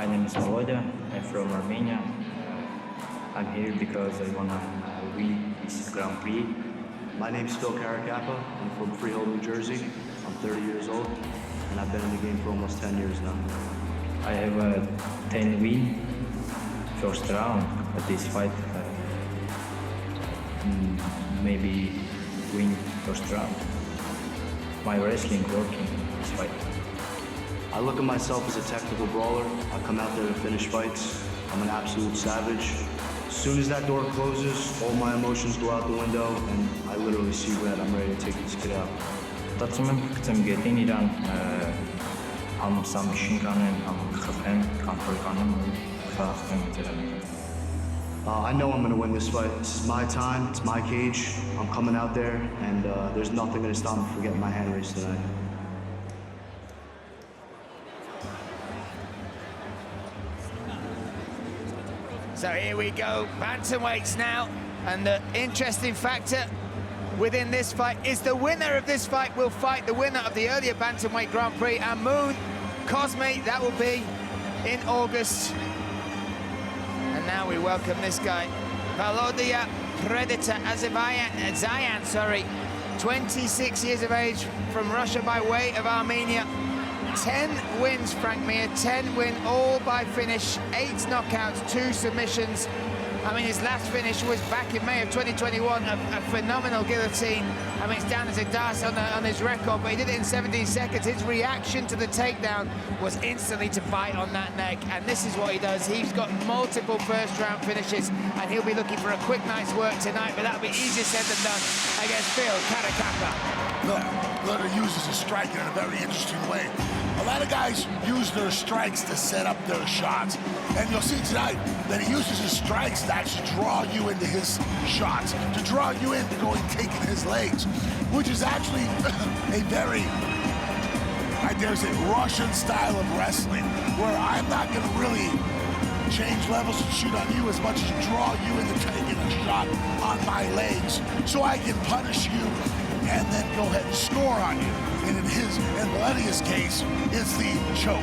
My name is Valodia. I'm from Armenia. I'm here because I wanna win this Grand Prix. My name's Phill Caracappa. I'm from Phill, New Jersey. I'm 30 years old, and I've been in the game for almost 10 years now. I have a 10 win first round at this fight. Maybe win first round. My wrestling working this fight. I look at myself as a technical brawler. I come out there to finish fights. I'm an absolute savage. As soon as that door closes, all my emotions go out the window, and I literally see red. I'm ready to take this kid out. Մտածում եմ գցեմ գետին իրան, համ սամիշին կանեմ, համ խփեմ, կոնտրոլ կանեմ ու խաղաղեմ դրան։ I know I'm going to win this fight. This is my time. It's my cage. I'm coming out there, and there's nothing going to stop me from getting my hand raised tonight. So here we go, bantamweights now, and the interesting factor within this fight is the winner of this fight will fight the winner of the earlier bantamweight Grand Prix, and Moon Cosme, that will be in August. And now we welcome this guy, Valodia Predator Aivazian, sorry, 26 years of age, from Russia by way of Armenia. 10 wins, Frank Mir, 10 win, all by finish, 8 knockouts, 2 submissions. I mean, his last finish was back in May of 2021, a phenomenal guillotine. I mean, it's down as a das on his record, but he did it in 17 seconds. His reaction to the takedown was instantly to bite on that neck, and this is what he does. He's got multiple first-round finishes, and he'll be looking for a quick night's work tonight, but that'll be easier said than done against Phill Catacappa. Look, Valodia uses a striker in a very interesting way. A lot of guys use their strikes to set up their shots. And you'll see tonight that he uses his strikes to actually draw you into his shots, to draw you into going taking his legs, which is actually a very, I dare say, Russian style of wrestling, where I'm not going to really change levels and shoot on you as much as draw you into taking a shot on my legs so I can punish you and then go ahead and score on you. And in Valodia's case, it's the choke.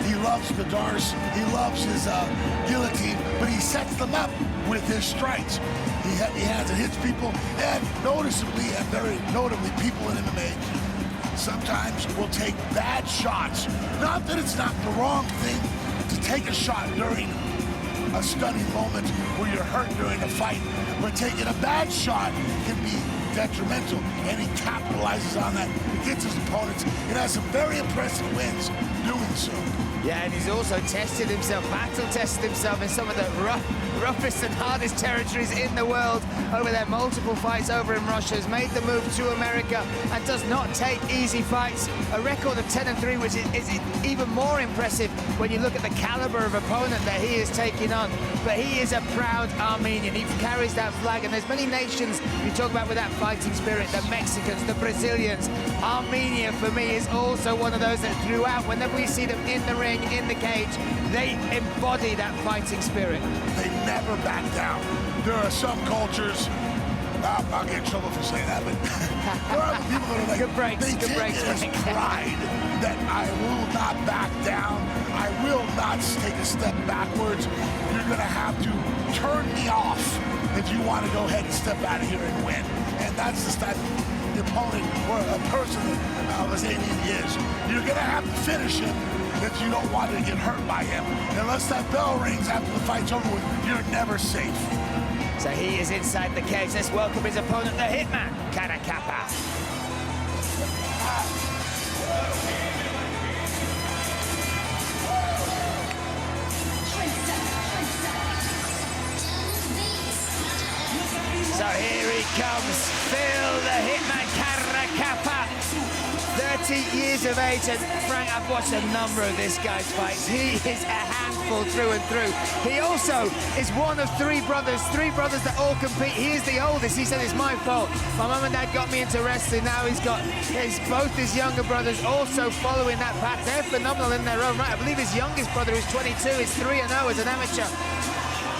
He loves the darce, he loves his guillotine, but he sets them up with his strikes. He heavy hands and hits people, and noticeably and very notably, people in MMA sometimes will take bad shots. Not that it's not the wrong thing to take a shot during a stunning moment where you're hurt during a fight, but taking a bad shot can be detrimental, and he capitalizes on that. He gets his opponents and has some very impressive wins doing so. Yeah, and he's also tested himself, battle-tested himself in some of the roughest and hardest territories in the world over their multiple fights over in Russia, has made the move to America and does not take easy fights. A record of 10-3, which is even more impressive when you look at the caliber of opponent that he is taking on. But he is a proud Armenian. He carries that flag, and there's many nations you talk about with that fighting spirit, the Mexicans, the Brazilians. Armenia, for me, is also one of those that throughout, whenever we see them in the ring, in the cage, they embody that fighting spirit. They never back down. There are some cultures, I'll get in trouble for saying that, but there are people that are like, good breaks, they good take breaks, it as pride that I will not back down, I will not take a step backwards. You're gonna have to turn me off if you want to go ahead and step out of here and win. And that's the type of opponent or a person that Aivazian is. You're gonna have to finish him if you don't want to get hurt by him. Unless that bell rings after the fight's over with, you're never safe. So he is inside the cage. Let's welcome his opponent, the Hitman, Catacappa. So here he comes, Phill, the Hitman, Caracappa. 30 years of age, and Frank, I've watched a number of this guy's fights. He is a handful through and through. He also is one of three brothers that all compete. He is the oldest. He said, it's my fault. My mum and dad got me into wrestling. Now he's got both his younger brothers also following that path. They're phenomenal in their own right. I believe his youngest brother, who's 22, is 3-0 as an amateur.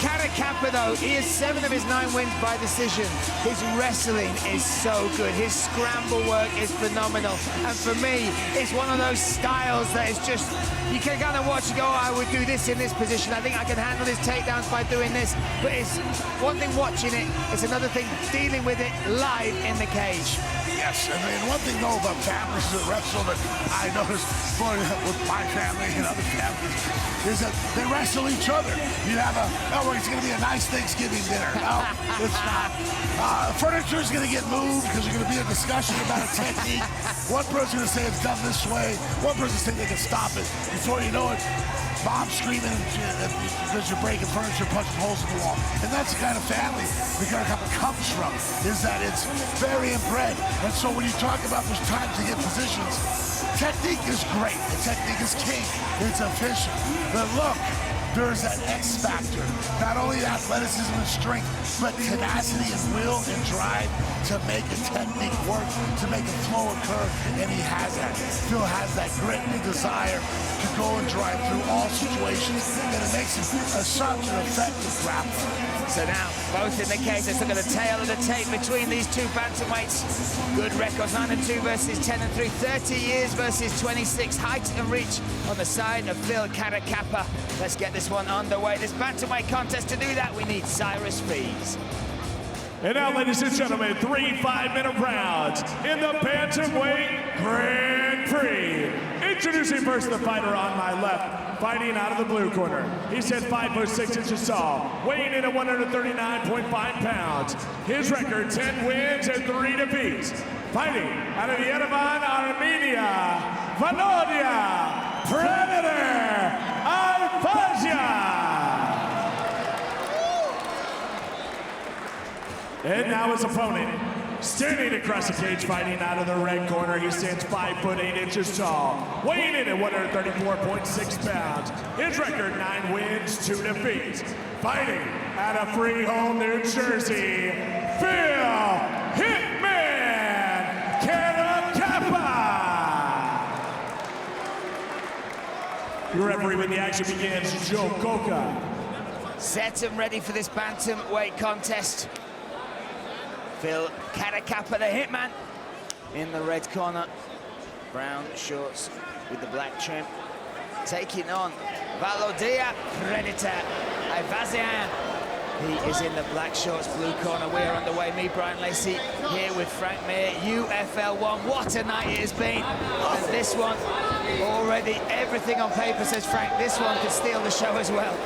Catacappa, though, he has 7 of his 9 wins by decision. His wrestling is so good. His scramble work is phenomenal. And for me, it's one of those styles that is just, you can kind of watch and go, oh, I would do this in this position. I think I can handle his takedowns by doing this. But it's one thing watching it, it's another thing dealing with it live in the cage. Yes, and one thing though about families that wrestle that I noticed with my family and other families is that they wrestle each other. You have it's going to be a nice Thanksgiving dinner. No, it's not. Furniture is going to get moved because there's going to be a discussion about a technique. One person's going to say it's done this way. One person's saying they can stop it. Before you know it, Mom's screaming because you're breaking furniture, punching holes in the wall. And that's the kind of family the Caracappa comes from, is that it's very inbred. And so when you talk about those times to get positions, technique is great. The technique is king. It's efficient. But look, there's that X factor. Not only athleticism and strength, but tenacity and will and drive to make a technique work, to make a flow occur, and he has that. Phill has that grit and desire to go and drive through all situations, and it makes him such an effective grappler. So now, both in the cage, let's look at the tail of the tape between these two bantamweights. Good records, 9-2 versus 10-3, 30 years versus 26. Height and reach on the side of Phill Catacappa. Let's get this one underway. This bantamweight contest, to do that, we need Cyrus Fees. And now, ladies and gentlemen, 3 5-minute rounds in the Bantamweight Grand Prix. Introducing first the fighter on my left, fighting out of the blue corner. He said 5'6" tall, weighing in at 139.5 pounds. His record, 10 wins and 3 defeats. Fighting out of the Yerevan, Armenia, Valodia, Predator, Aivazian. And now his opponent, standing across the cage, fighting out of the red corner. He stands 5'8" tall, weighing in at 134.6 pounds. His record, 9 wins, 2 defeats. Fighting out of Freehold, New Jersey, Phill Hitman Caracappa. Your referee when the action begins, Joe Coca. Set and ready for this bantamweight contest. Phill Catacappa, the hitman, in the red corner. Brown shorts with the black trim. Taking on Valodia, Predator, Aivazian. He is in the black shorts, blue corner. We're underway. Me, Brian Lacey, here with Frank Mir, UFL1. What a night it has been. And this one, already everything on paper says, Frank, this one could steal the show as well.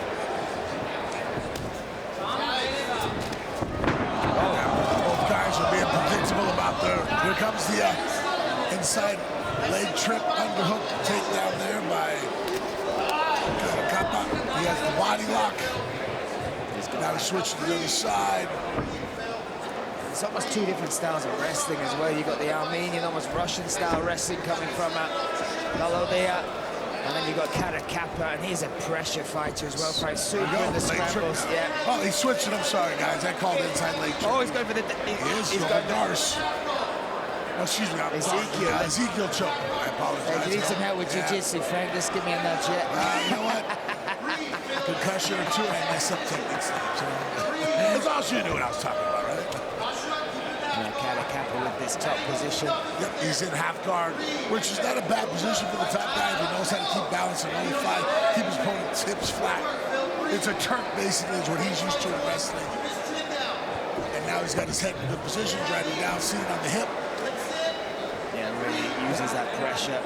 Here comes the inside leg trip underhook takedown there by Catacappa. He has the body lock. Now he switched to the other side. It's almost 2 different styles of wrestling as well. You've got the Armenian, almost Russian style wrestling coming from Valodia. And then you've got Catacappa, and he's a pressure fighter as well. Fights super in the scrambles. Yeah. Oh, he switched it. I'm sorry, guys. I called inside leg trip. Oh, he's going for the... He's going for Darce. Oh, excuse me, Ezekiel choke. I apologize. Hey, you need some help with jiu-jitsu, Frank. Just give me a nudge, you know what? Concussion or 2, I mess up techniques. That's all you knew what I was talking about, right? Catacappa with this top position. Yep, he's in half guard, which is not a bad position for the top guy if he knows how to keep balance and only fight, keep his opponent's hips flat. It's a Turk, basically, is what he's used to in wrestling. And now he's got his head in a good position, driving down, sitting on the hip. Yeah, really uses that pressure.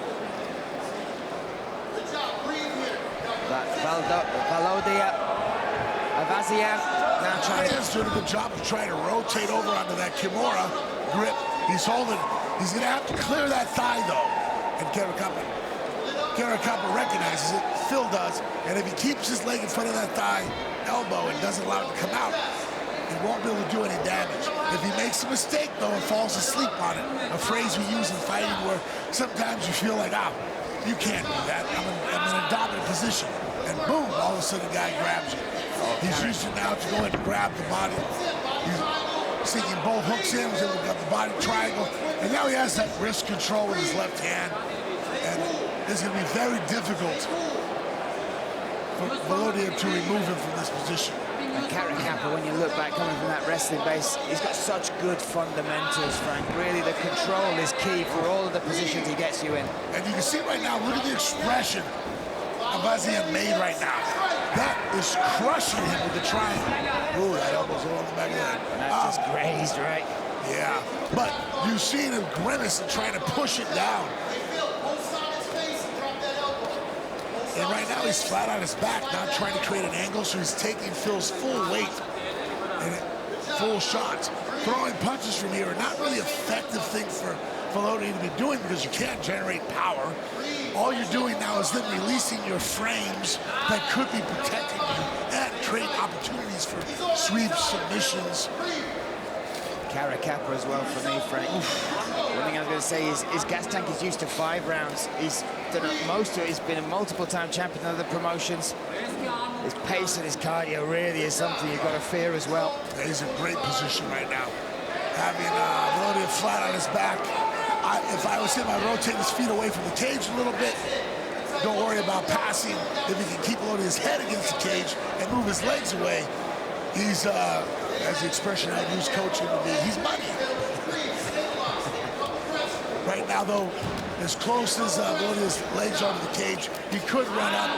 Valodia, Aivazian, now trying to... He's doing a good job of trying to rotate over onto that Kimura grip. He's holding. He's going to have to clear that thigh, though. And Caracappa recognizes it. Phill does. And if he keeps his leg in front of that thigh elbow and doesn't allow it to come out, he won't be able to do any damage. If he makes a mistake, though, and falls asleep on it, a phrase we use in fighting where sometimes you feel like, you can't do that. I'm in a dominant position. And boom, all of a sudden the guy grabs you. He's used it now to go ahead and grab the body. He's sinking both hooks in, was able to get the body triangle. And now he has that wrist control with his left hand. And it's going to be very difficult for Valodia to remove him from this position. And Caracappa, when you look back, coming from that wrestling base, he's got such good fundamentals, Frank. Really, the control is key for all of the positions he gets you in. And you can see right now, look at the expression Aivazian made right now. That is crushing him with the triangle. Ooh, that elbow's all on the back of the head. That just grazed, right? Yeah, but you've seen him grimace and trying to push it down. And right now he's flat on his back, not trying to create an angle, so he's taking Phil's full weight and full shots. Throwing punches from here are not really effective thing for Valodia to be doing because you can't generate power. All you're doing now is then releasing your frames that could be protecting you and create opportunities for sweeps, submissions. Caracappa as well for me, Frank. One thing I was going to say is his gas tank is used to 5 rounds. He's done most of it. He's been a multiple-time champion in other promotions. His pace and his cardio really is something you've got to fear as well. He's in great position right now. Having Valodia flat on his back. If I was him, I'd rotate his feet away from the cage a little bit. Don't worry about passing. If he can keep Valodia's head against the cage and move his legs away, he's, as the expression I'd use coaching would be, he's money. Right now, though, as close as Valodia's legs are to the cage, he could run up,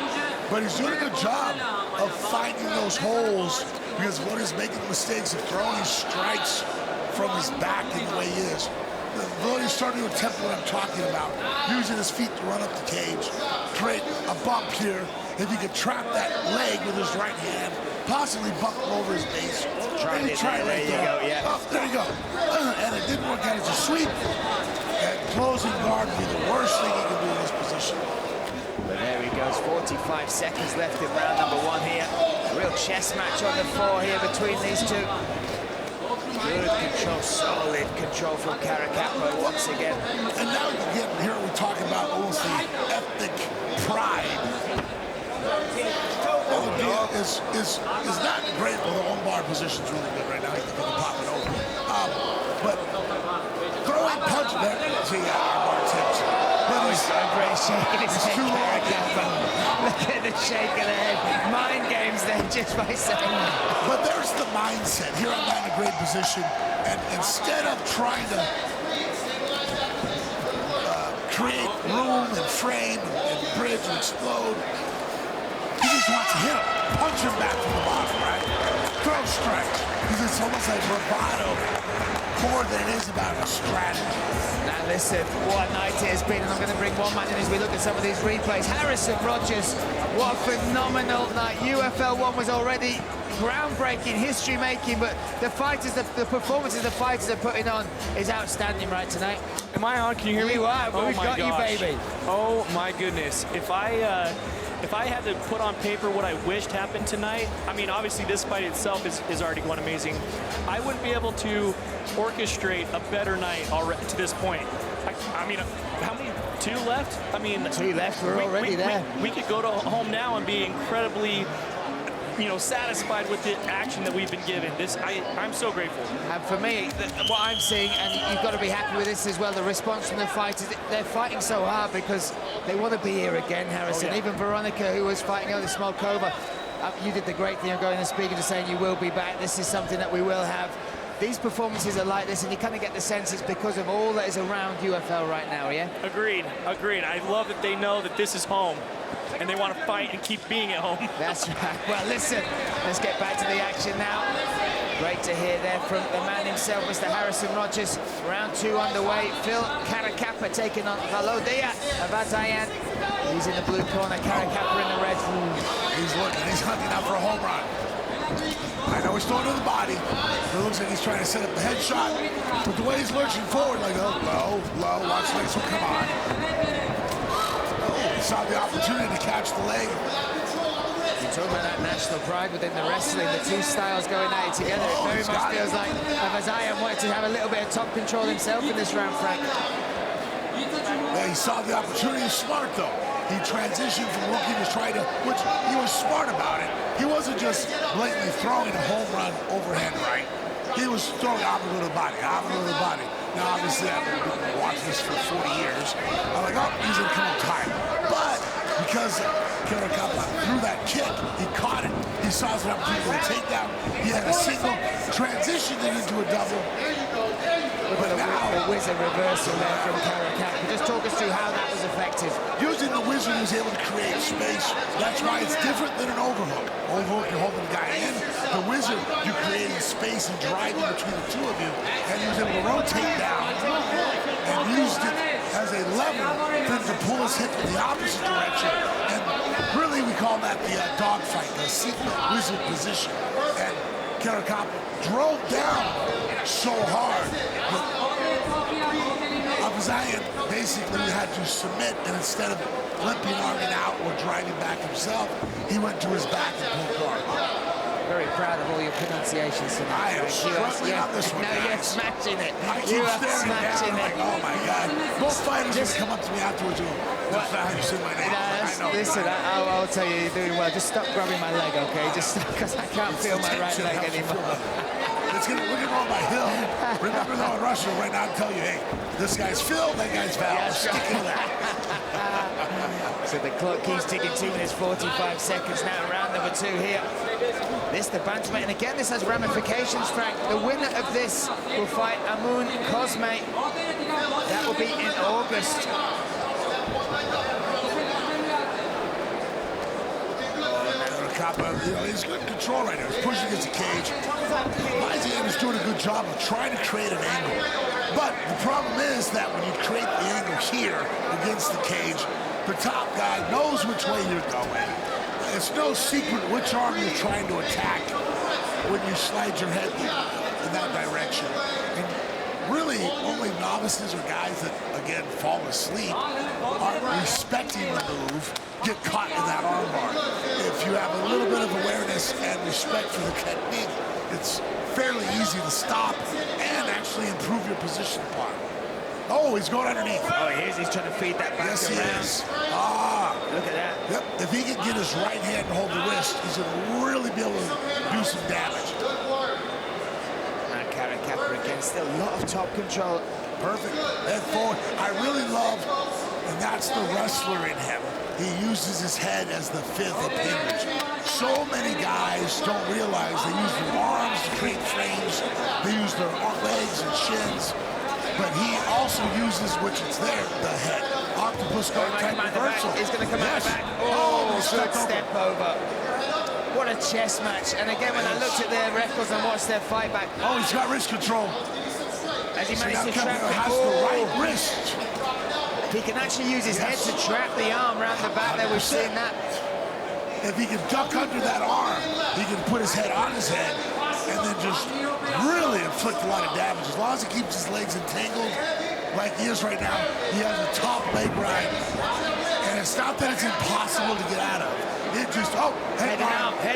but he's doing a good job of finding those holes because Valodia's making mistakes of throwing strikes from his back in the way he is. Valodia's starting to attempt what I'm talking about, using his feet to run up the cage, create a bump here. If he could trap that leg with his right hand, possibly bump him over his base. Try it right there. Yeah. Oh, there you go. And it didn't work out as a sweep. And closing guard would be the worst thing he could do in this position. But there he goes, 45 seconds left in round number 1 here. A real chess match on the floor here between these two. Good control, solid control from Caracappa once again. And now you get here we're talking about almost the ethnic pride. Valodia is not great, but the armbar position's really good right now. He can pop it over. But throwing punch there, see armbar tips. But he's shaking his head, too long. Look at the shake of the head. Mind games there just by saying that. But there's the mindset. Here I'm not in a great position. And instead of trying to create room and frame and bridge and explode, he just wants to hit him, punch him back from the bottom, right? Throw strikes. Because it's almost like bravado more than it is about a strategy. Now listen, what a night it has been, and I'm going to bring one man in as we look at some of these replays. Harrison Rogers, what a phenomenal night. UFL 1 was already groundbreaking, history-making, but the fighters, the performances the fighters are putting on is outstanding right tonight. Am I on? Can you hear me? You are, but oh we've got gosh. you, baby. Oh my goodness. If I had to put on paper what I wished happened tonight, I mean, obviously this fight itself is already going amazing. I wouldn't be able to orchestrate a better night already to this point. I mean, how many? 2 left? I mean, 2 left, we're already there. We could go to home now and be incredibly, you know, satisfied with the action that we've been given. I'm so grateful. And for me, what I'm seeing, and you've got to be happy with this as well, the response from the fighters, they're fighting so hard because they want to be here again, Harrison. Oh, yeah. Even Veronica, who was fighting over Smolkova, you did the great thing of going and speaking to saying you will be back. This is something that we will have. These performances are like this, and you kind of get the sense it's because of all that is around UFL right now, yeah? Agreed. I love that they know that this is home, and they want to fight and keep being at home. That's right. Well, listen, let's get back to the action now. Great to hear there from the man himself, Mr. Harrison Rogers. Round 2 underway. Phill Catacappa taking on Valodia. Aivazian, he's in the blue corner. Caracappa in the red. He's looking. He's hunting out for a home run. I know he's throwing to the body. It looks like he's trying to set up the headshot. But the way he's lurching forward, like, oh, low, watch the next one, come on. Oh, he saw the opportunity to catch the leg. You talk about that national pride within the wrestling, the two styles going at it together. It very much feels like Aivazian wanted to have a little bit of top control himself in this round, Frank. Yeah, he saw the opportunity. Smart, though. He transitioned from looking to try to, which he was smart about it. He wasn't just blatantly throwing a home run overhand right. He was throwing opposite of the body. Now, obviously, I've been watching this for 40 years. I'm like, oh, he's going to come up tired. But you because Caracappa threw that kick, he caught it, he saw his opportunity for a takedown, he had a single, transitioned it into a double. Look at the wizard reversal there from Caracappa. Just talk us through how that was effective. Using the wizard, he was able to create space. That's why it's different than an overhook. Overhook, you're holding the guy in. The wizard, you're creating space and driving between the two of you. And he was able to rotate down and used it as a lever for him to pull his hip in the opposite direction. And really, we call that the dogfight, the secret wizard position. And Caracappa drove down so hard. Aivazian basically had to submit, and instead of limping, arming out, or driving back himself, he went to his back and pulled guard. Very proud of all your pronunciations tonight. I am struggling on this one. No, you're smashing it. I keep staring down like, oh my God. Both fighters just come up to me afterwards and go, that's not how you say my name. I know. Listen, I'll tell you, you're doing well. Just stop grabbing my leg, okay? Just because I can't feel my right leg anymore. We're gonna go by Hill. Remember though, in Russia right now, I'll tell you, hey, this guy's Phill, that guy's Val. Yeah, Stick to that. So the clock keeps ticking, 2 minutes 45 seconds now, round number 2 here. This the bantamweight, and again this has ramifications, Frank. The winner of this will fight Amun Cosme. That will be in August. Caracappa, you know, he's good in control right now. He's pushing against the cage. Aivazian is doing a good job of trying to create an angle. But the problem is that when you create the angle here against the cage, the top guy knows which way you're going. It's no secret which arm you're trying to attack when you slide your head in that direction. And really, only novices or guys that, again, fall asleep aren't respecting the move, get caught in that armbar. If you have a little bit of awareness and respect for the technique, it's fairly easy to stop and actually improve your position upon. Oh, he's going underneath. Oh, he is. He's trying to feed that back yes, around. He is. Ah. Look at that. Yep. If he can get his right hand and hold the wrist, he's going to really be able to do some damage. And Caracappa again, still a lot of top control. Perfect. Head forward. I really love, and that's the wrestler in him. He uses his head as the fifth appendage. So many guys don't realize they use their arms to create frames. They use their legs and shins. But he also uses, which is there, the head. Octopus guard type reversal. He's going to come out the back. Oh, good step over. What a chess match. And again, when I looked at their records and watched their fight back. Oh, he's got wrist control. As he managed to trap the right wrist. He can actually use his head to trap the arm around the back there. We've seen that. If he can duck under that arm, he can put his head on his head and then just really inflict a lot of damage. As long as he keeps his legs entangled like he is right now, he has a top leg grind. And it's not that it's impossible to get out of. It just, head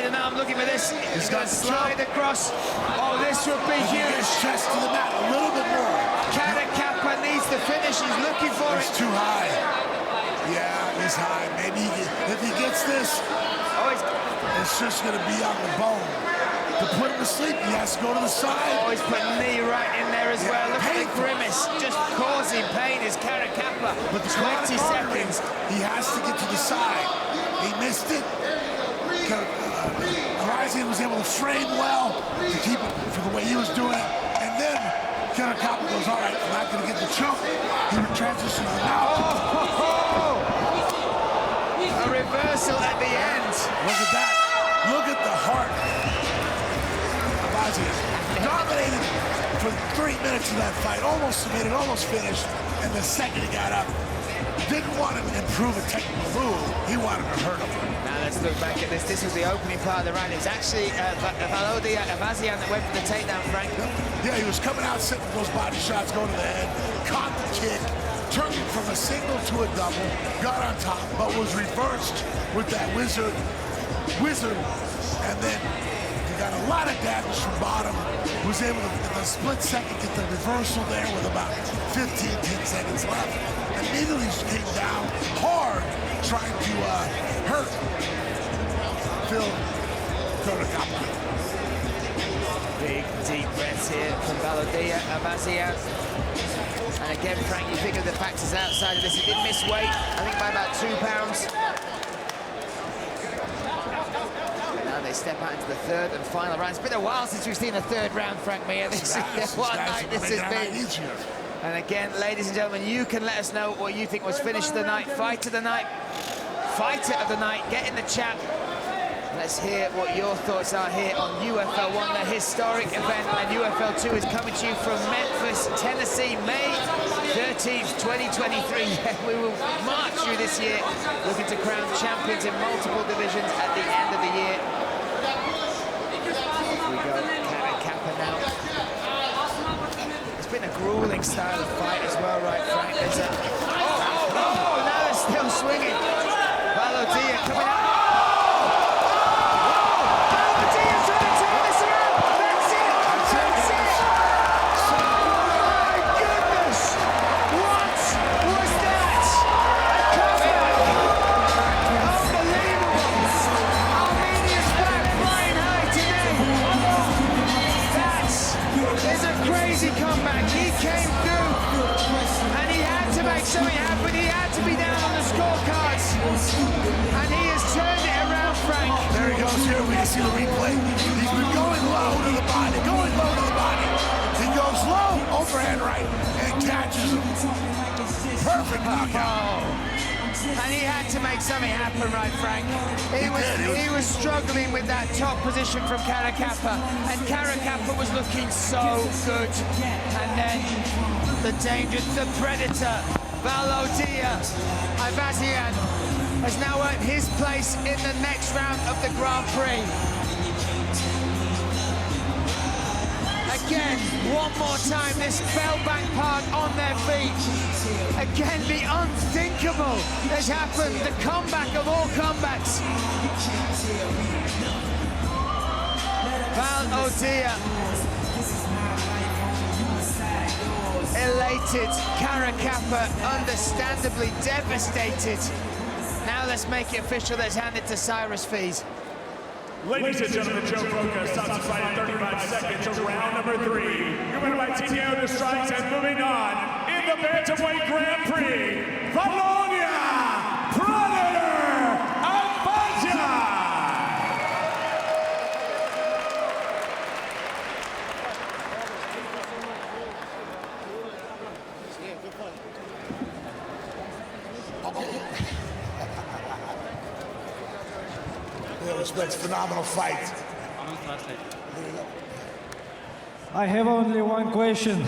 and arm, looking for this. He's going to slide across. Oh, this would be huge. His chest to the mat a little bit more. Catacappa needs the finish. He's looking for it. It's too high. Yeah, he's high. Maybe if he gets this, it's just going to be on the bone. To put him to sleep, he has to go to the side. Oh, he's put a knee right in there as well. Look at the grimace. Just causing pain is Caracappa. But the 20 seconds. He has to get to the side. He missed it. Aivazian was able to frame well to keep it for the way he was doing it. And then Catacappa goes, all right, I'm not going to get the choke. He would transition to the mouth. A reversal at the end. Look at that. Look at the heart. Aivazian dominated for 3 minutes of that fight. Almost submitted, almost finished. And the second he got up, didn't want to improve a technical move. He wanted to hurt him. Now let's look back at this. This was the opening part of the round. It was actually Valodia, Aivazian that went for the takedown, Frank. Yeah, he was coming out, sitting those body shots, going to the head, caught the kick, turned it from a single to a double, got on top, but was reversed with that wizard, and then he got a lot of damage from bottom, was able to, in a split second, get the reversal there with about 10 seconds left. Immediately came down hard, trying to hurt Phill Caracappa. Big, deep breaths here from Valodia, Aivazian. And again, Frank, you think of the factors outside of this. He did miss weight, I think by about 2 pounds. Let's step out into the third and final round. It's been a while since we've seen a third round, Frank Mir. What a night this has been. And again, ladies and gentlemen, you can let us know what you think was finish of the night, fight of the night, fighter of the night. Get in the chat. Let's hear what your thoughts are here on UFL 1, the historic event. And UFL 2 is coming to you from Memphis, Tennessee, May 13th, 2023. We will march through this year, looking to crown champions in multiple divisions at the end of the year. We go Catacappa now. It's been a grueling style of fight as well, right, Frank? There's a... Oh, now they're still swinging. Valodia coming out. Comeback, he came through and he had to make something happen. He had to be down on the scorecards and he has turned it around, Frank. There he goes. Here we can see the replay. He's been going low to the body, he goes low, overhand right, and catches him. Perfect knockout. And he had to make something happen, right, Frank? He was struggling with that top position from Caracappa, and Caracappa was looking so good. And then the danger, the predator, Valodia, Aivazian, has now earned his place in the next round of the Grand Prix. Again, one more time, this Bellbank Park on their feet. Again, the unthinkable has happened, the comeback of all comebacks. Valodia, elated. Caracappa, understandably devastated. Now let's make it official, let's hand it to Cyrus Fees. Ladies and gentlemen, Joe Coca stops the fight in 35 seconds to round number 3. Your winner by TKO to strikes and moving on in the Bantamweight Grand Prix, Valodia, Predator, Aivazian. Respects, phenomenal fight. I have only one question.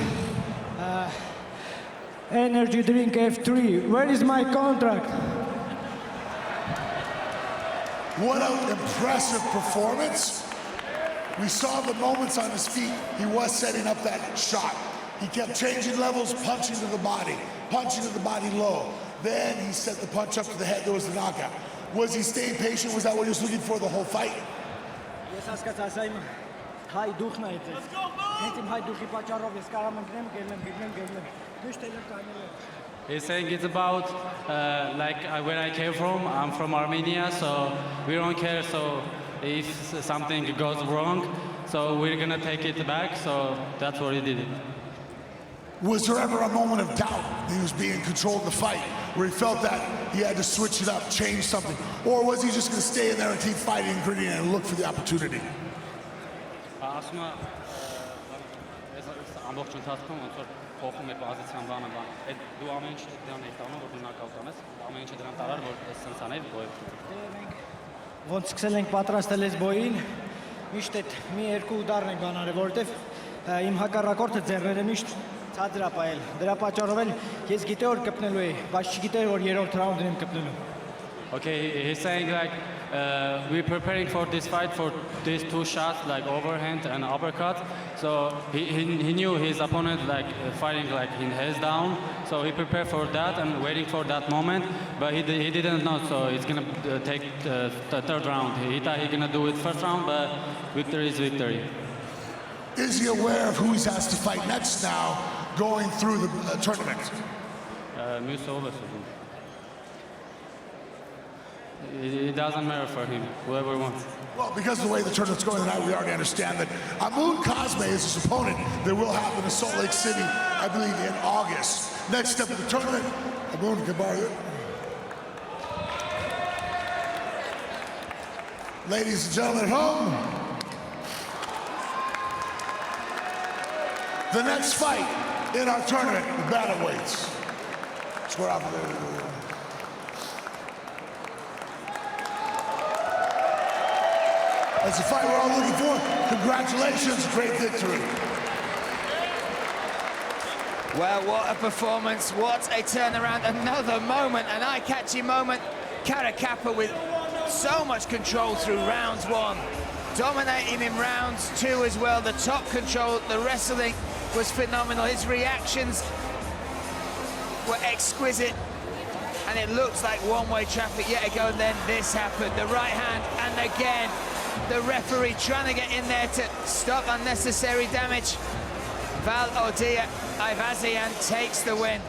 Energy drink F3, where is my contract? What an impressive performance. We saw the moments on his feet. He was setting up that shot. He kept changing levels, punching to the body low. Then he set the punch up to the head, there was the knockout. Was he staying patient? Was that what he was looking for the whole fight? Let's go. He's saying it's about where I came from. I'm from Armenia, so we don't care. So if something goes wrong, so we're gonna take it back. So that's what he did. Was there ever a moment of doubt that he was being controlled in the fight, where he felt that he had to switch it up, change something? Or was he just going to stay in there and keep fighting and gritting and look for the opportunity? Ոնց սկսել ենք պատրաստել այս բոյին, միշտ այդ մի երկու ուդարն ենք բանարել, որովհետև իմ հակառակորդը ձեռները միշտ ցածր է պայել։ Դրա պատճառով էլ ես գիտեի որ կպնելու էի, բայց չգիտեի որ երրորդ ռաունդին եմ կպնելու։ Okay, he's saying we're preparing for this fight for these two shots, like overhand and uppercut. So he knew his opponent fighting in heads down. So he prepared for that and waiting for that moment. But he didn't know. So he's gonna take the third round. He thought he's gonna do it first round, but victory is victory. Is he aware of who he has to fight next now, going through the tournament? It doesn't matter for him, whoever wants. Well, because of the way the tournament's going tonight, we already understand that Amun Cosme is his opponent that will happen in Salt Lake City, I believe, in August. Next step of the tournament, Amun Kabar. Ladies and gentlemen at home, the next fight in our tournament, the bantamweights. Square off there. That's a fight we're all looking for. Congratulations, great victory. Well, what a performance, what a turnaround, another moment, an eye-catching moment. Caracappa with so much control through rounds 1, dominating in rounds 2 as well. The top control, the wrestling was phenomenal. His reactions were exquisite, and it looks like one-way traffic yet ago. And then this happened, the right hand, and again, the referee trying to get in there to stop unnecessary damage. Valodia, Aivazian takes the win.